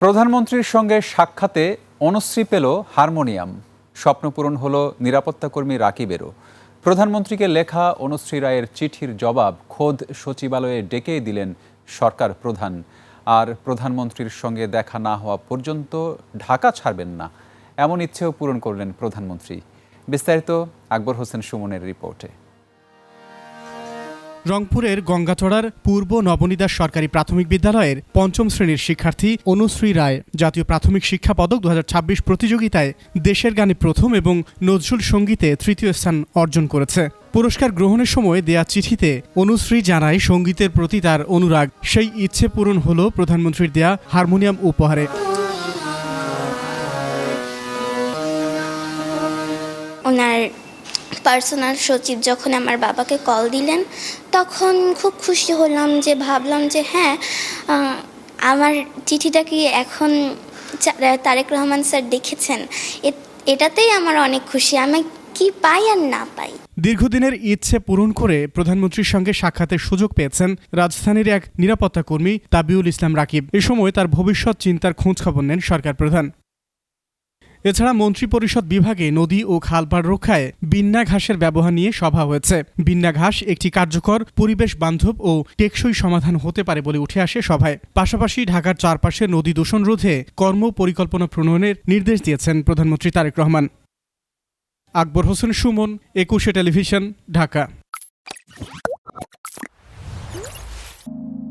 প্রধানমন্ত্রীর সঙ্গে সাক্ষাতে অনুশ্রী পেল হারমোনিয়াম। স্বপ্নপূরণ হলো নিরাপত্তাকর্মী রাকিবেরও। প্রধানমন্ত্রীকে লেখা অনুশ্রী রায়ের চিঠির জবাব খোদ সচিবালয়ে ডেকেই দিলেন সরকার প্রধান। আর প্রধানমন্ত্রীর সঙ্গে দেখা না হওয়া পর্যন্ত ঢাকা ছাড়বেন না, এমন ইচ্ছেও পূরণ করলেন প্রধানমন্ত্রী। বিস্তারিত আকবর হোসেন সুমনের রিপোর্টে। রংপুরের গঙ্গাচড়ার পূর্ব নবনীদাস সরকারি প্রাথমিক বিদ্যালয়ের পঞ্চম শ্রেণীর শিক্ষার্থী অনুশ্রী রায় জাতীয় প্রাথমিক শিক্ষা পদক 2026 প্রতিযোগিতায় দেশের গানে প্রথম এবং নজরুল সঙ্গীতে তৃতীয় স্থান অর্জন করেছে। পুরস্কার গ্রহণের সময় দেয়া চিঠিতে অনুশ্রী জানায় সঙ্গীতের প্রতি তার অনুরাগ। সেই ইচ্ছে পূরণ হলো প্রধানমন্ত্রীর দেয়া হারমোনিয়াম উপহারে। ওনার পার্সোনাল সচিব যখন আমার বাবাকে কল দিলেন, তখন খুব খুশি হলাম, যে ভাবলাম যে হ্যাঁ, আমার চিঠিটা কি এখন তারেক রহমান স্যার দেখেছেন, এটাতেই আমার অনেক খুশি। আমি কি পাই আর না পাই। দীর্ঘদিনের ইচ্ছে পূরণ করে প্রধানমন্ত্রীর সঙ্গে সাক্ষাতের সুযোগ পেয়েছেন রাজধানীর এক নিরাপত্তা কর্মী তাবিউল ইসলাম রাকিব। এ সময় তার ভবিষ্যৎ চিন্তার খোঁজখবর নেন সরকার প্রধান। এছাড়া মন্ত্রিপরিষদ বিভাগে নদী ও খালপাড় রক্ষায় বিন্যা ঘাসের ব্যবহার নিয়ে সভা হয়েছে। বিন্যা ঘাস একটি কার্যকর, পরিবেশ বান্ধব ও টেকসই সমাধান হতে পারে বলে উঠে আসে সভায়। পাশাপাশি ঢাকার চারপাশে নদী দূষণ রোধে কর্ম পরিকল্পনা প্রণয়নের নির্দেশ দিয়েছেন প্রধানমন্ত্রী তারেক রহমান। আকবর হোসেন সুমন, 21 টেলিভিশন, ঢাকা।